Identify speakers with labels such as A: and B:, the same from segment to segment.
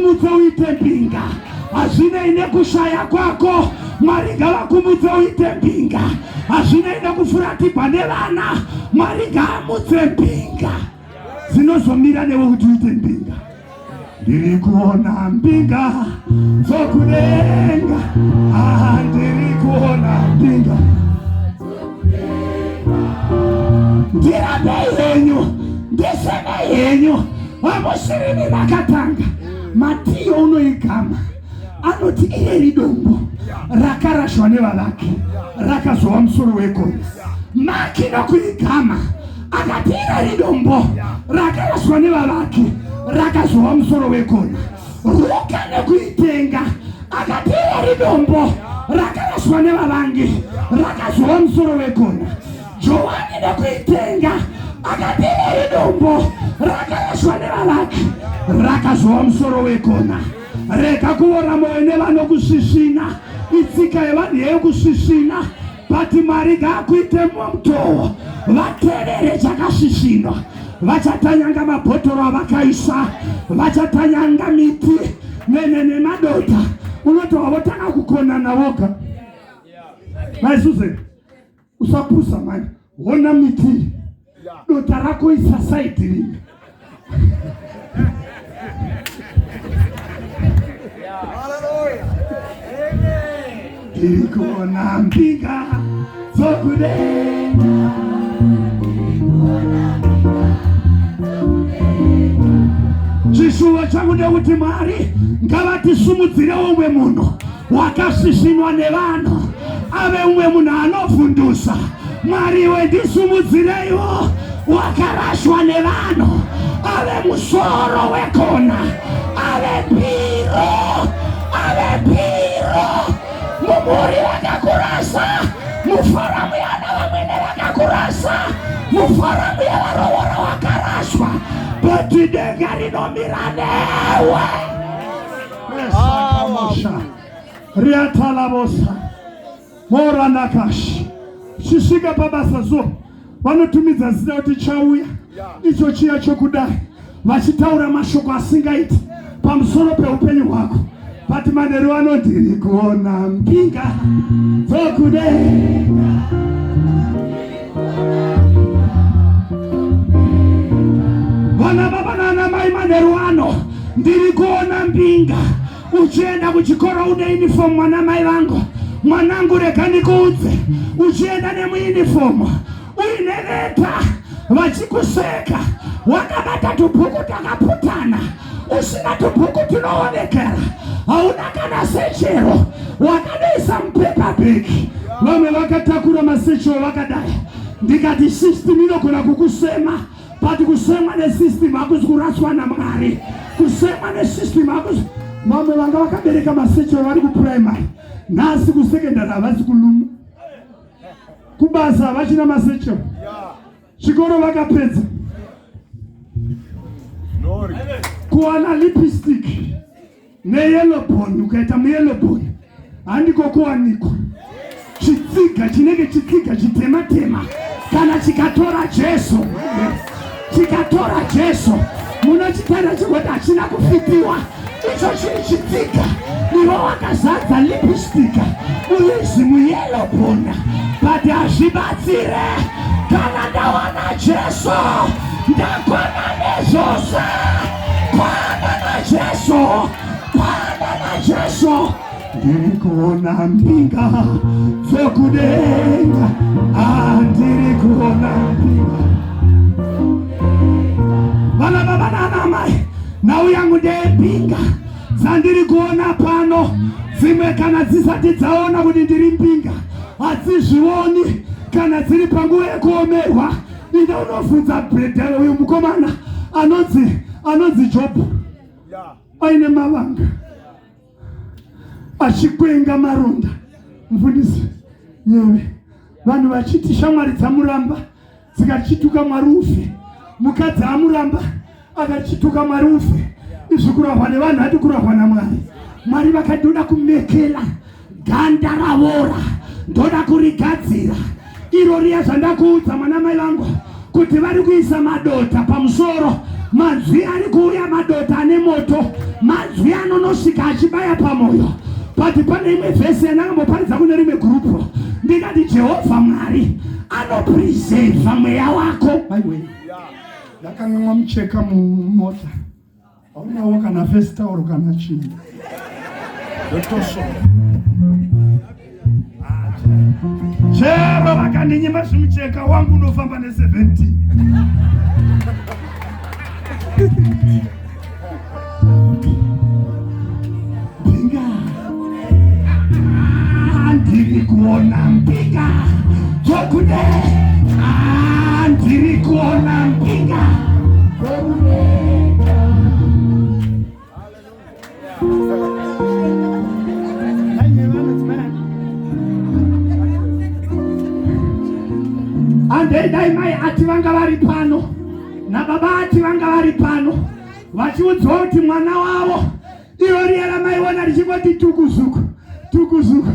A: Uite mbinga azvina ine kushaya kwako Mwari ngavakumuze uite mbinga azvina ine kufuratibva nevana Mwari ngaamutse mbinga zinozomira newe kuti uite mbinga. Ndiri kuona mbinga dzokudenga, ndiri kuona mbinga ndirabe yenyu ndiseme yenyu vamusirimi vakatanga Matiyo unoigama anoti iri dombo rakarashwa nevavaki rakazova musoro wekona. Maki nokuigama akati iri dombo rakarashwa nevavaki rakazova musoro wekona. Ruka nekuitenga akati iri dombo rakarashwa nevavangi rakazova musoro wekona. Johani nekuitenga akati iri dombo rakarashwa nevavaki rakazova musoro wekona. Reka kuora moyo nevanokusvisvina itsika yevanhu yekusvisvina bati Mwari ngaakuite mutoo vateerere chakasvisvinwa. Vachatanyanga mabhotoro avakaisa, vachatanyanga miti nemadota. Unoti wavotanga kukonana voga. Maisuze usapusa mani hona miti dota rako isa saiti rimwe. Ndiri kuona mbinga dzokudenga, chishuvo changu ndekuti Mwari ngavatisimudzire umwe munhu wakasvisvinwa nevanhu ave umwe munhu anovhundusa. Mwari iwe ndisumudzireiwo wakarashwa nevanhu ave musoro wekona, ave piro mumuri vakakurasa, mufaramu yana vamwene vakakurasa, mufaramu yavarovora wakarashwa, bati denga rinomira newe. Esakamusha riatalavosa mora nakashi chisvika pabasa zo vanotumidza zita kuti chauya icho chiya chokudai, vachitaura mashoko asingaiti pamusoro peupenyu hwako. Bati manheru vano ndiri kuona mbinga dzokudenga, vana baba nana mai manheru vano ndiri kuona mbinga. Uchienda kuchikoro une uniform mwana mai vangu, mwanangu rega ndikuudze, uchienda nemuuniform uine leta vachikuseka wakabata tubhuku takaputana usina tubhuku tunoonekera, hauna kana sechero wakadaisa mupepa bhegi. Vamwe vakatakura masechero vakadai. Ndikati system inogona kukusema, but kusemwa nesystem hakuzi kuraswa naMwari. Kusemwa nesystem hakuzi. Vamwe vanga vakabereka masechero vari kuprimary, nhasi kusekendari havasi kuluma, kubasa havachina masechero, chikoro vakapedza. Kuona lipstick neyellow bone ukaita muyellow bone handiko kuwanikwa. Chitsiga chinenge chitsiga chitema kana chikatora Jesu munochitara chikuti hachina kufitiwa. Icho chiri chitsiga ivo wakazadza lipstick uizi muyellow bone, but hazvibatsire. Kana ndawana Jesu ndakwana nezvose. Kwana na Jesu ndiri kuona mbinga dzokudenga, ndiri kuona mbinga. Vana baba nana mai, nhau yangu ndeyembinga dzandiri kuona pano. Dzimwe kana dzisati dzaona kuti ndiri mbinga hadzizvioni kana dziri panguva yekuomerwa. Inde unobvunza bhedhero uyu mukomana anonzi Jobu aine mavanga achikwenga maronda. Mfundisi yewe vanhu vachiti shamwari dzamuramba dzikachituka Mwari ufe, mukadzi amuramba akachituka Mwari ufe. Izvi kurahwa nevanhu hati kurahwa naMwari. Mwari vakati ndoda kumekela ganda ravora, ndoda kurigadzira. Iro riya zvandakuudza mwana mai vangu kuti vari kuisa madota pamusoro Mazwi ari kuuya madota nemoto. Mazwi anonosvika achibaya pamoyo. But pane imwe vhesi yandakamboparidza kune rimwe gurupu. Ndikati Jehovha Mwari anopreserva mweya wako.
B: Ndakanganwa mucheka mumota. Aunawo kana vhesi tauro kana chinhu. Dotoso.
A: Chero vakandinyima zvimucheka wangu unofamba ne17. Mbinga. Ndiri kuona mbinga. Dzokudenga. Ndiri kuona mbinga. Andai mai ati vanga vari pano nababa ati vanga vari pano vachiudzwa kuti mwana wavo iro riya ramaiona richingoti tukuzuku tukuzuku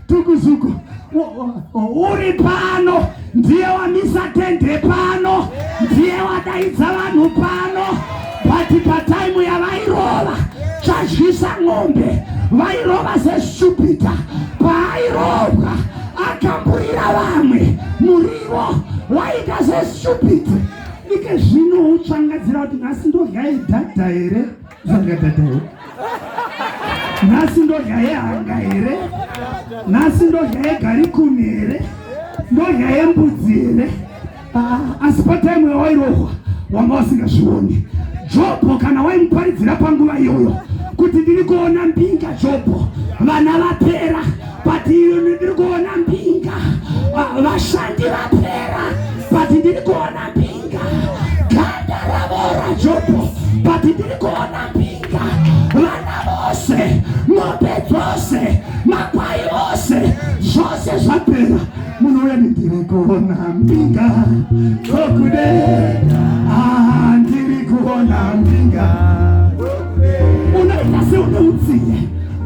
A: tukuzuku uri pano, ndiye wamisa tende pano, ndiye wadaidza vanhu pano. But pataimu yavairova chazhisa ng'ombe, vairova sestupida. Pairovwa akamburira vamwe muriwo waita sestupida. Ike zvino utsvangadzira kuti nhasi ndodya yedhadha here, zvanga dhadha here, nhasi ndodya yehanga here, nhasi ndodya yegarikuni here, ndodya yembudzi here. Asi pataimu yawairohwa wanga usingazvioni. Jobho kana waimuparidzira panguva iyoyo kuti ndiri kuona mbinga, Jobho vana vapera, but ndiri kuona mbinga, vashandi vapera, but ndiri kuona mbinga, ganda ravora Jobho, but ndiri kuona mbinga, vana vose, ng'ombe dzose, makwai ose, zvose zvapera. Munouya ndiri kuona mbinga, dzokudenga, ndiri kuona mbinga. Unoita seunomutsiye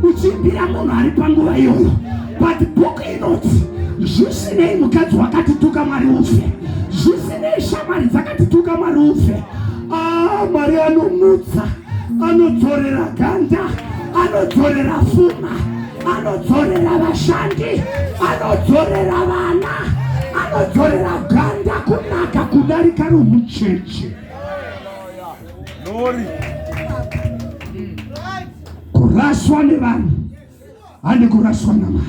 A: uchimbira munhu ari panguva iyoyo, but book inoti zvisinei mukadzi wakatituka Mwari ufe, zvisinei shamwari dzakatituka Mwari ufe, Mwari anomutsa, anodzorera ganda, anodzorera pfuma, anodzorera vashandi, anodzorera vana, anodzorera ganda kunaka kudarika romucheche. Kuraswa nevanhu handi kuraswa naMwari.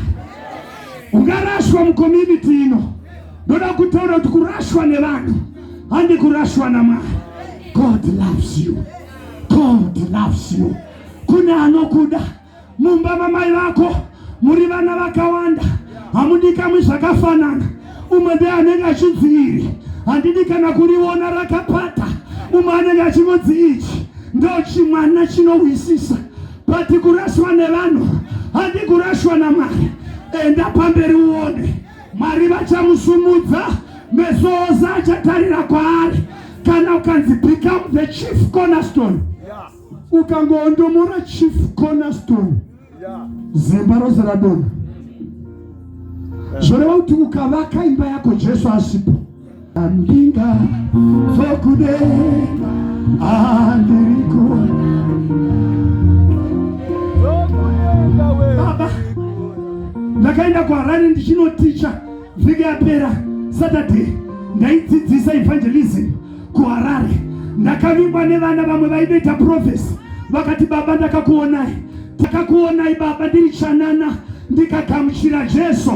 A: Ungaraswa mucommunity ino, ndoda kutaura kuti kuraswa nevanhu handi kuraswa naMwari. God loves you. God loves you. Kune anokuda mumba mamai vako muri vana vakawanda, hamudikamwi zvakafanana. Umwe ndiye anenge achidziviri, handidi kana kuriona rakapata. Umwe anenge achingodzi ichi ndo chimwana chinowisisa. But kuraswa nevanhu handi kuraswa naMwari. Enda pamberi uone, Mwari vachamusumudza, meso ose achatarira kwaari. Kana ukanzi become the chief cornerstone, ukangondomora chief cornerstone, zemba rose radona. Zvoreva kuti ukavaka imba yako Jesu asipo, mbinga dzokudenga, ndiri kuona. Baba, ndakaenda kuHarare ndichinoticha vhiki yapera Saturday, ndaidzidzisa evangelism kuHarare. Ndakavingwa nevana vamwe vainoita prophecy, vakati baba ndakakuonai, takakuonai baba ndiri chanana, ndikagamuchira Jesu.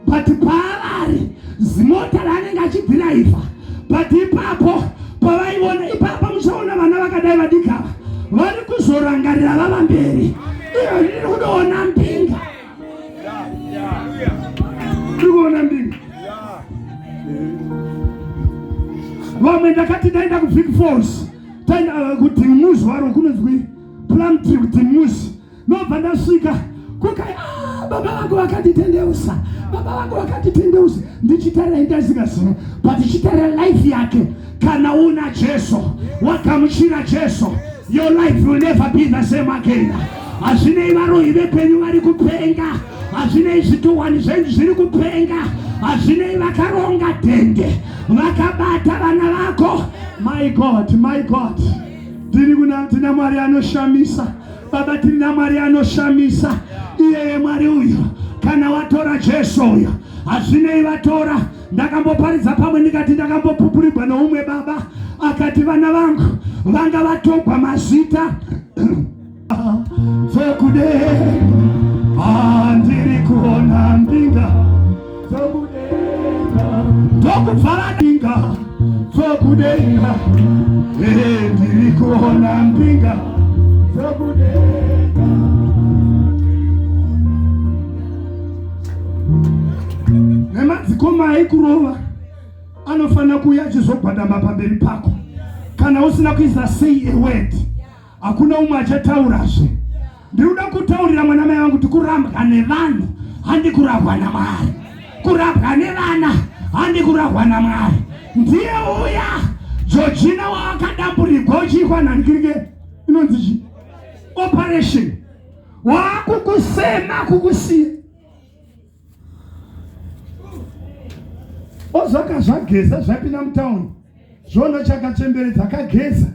A: But paavari zimota raanenge achidhiraivha, but ipapo pavaiona, ipapo muchaona vana vakadai vadikava vari kuzorangarira vava mberi. Iyo ndiri kuona mbinga, ndiri kuona mbinga. Vamwe ndakati ndaenda kuVic Falls, taenda kuDhimuzi waro kunonzwi Plumtree kuDhimuzi. Ndobva ndasvika kukai, baba vangu vakanditendeusa, baba vangu vakanditendeusa. Ndichitarira ndasingazivi, but ndichitarira life yake. Kana una Jesu, wakamuchira Jesu, your life will never be the same again. Hazvinei varoyi vepenyu vari kupenga, hazvinei zvituhwani zvenyu zviri kupenga, hazvinei vakaronga tende vakabata vana vako My God, my God. Tina Mwari anoshamisa. Baba tina Mwari anoshamisa. Iye Mwari uyo. Kana watora Jesu uyo. Azvinei vatora. Ndakamboparidza pamwe ndikati ndakambopupurigwa noumwe baba. Akati vana vangu vanga vatogwa mazita. Dzokudenga. Ndiri kuona mbinga. Dzokudenga. Ndokubvara mbinga. Dzokudenga. Ndiri kuona mbinga. Dzokudenga. Nemadzikoma aikurova anofana kuuya achizogwadama pamberi pako. Kana usina kuisa say a word, hakuna umwe achataurazve. Ndinoda kutaurira mwana mai vangu kuti kurambwa nevanhu handi kurambwa naMwari. Kurambwa nevana handi kurambwa naMwari. Ndiye uya Georgina wakadamburirwa uchiikwa nhanikirike inonzi chi operation. Wakukusema kukusiya. Ozvaka zvageza zvapinda mutauni. Zvono chakachemberedza kageza.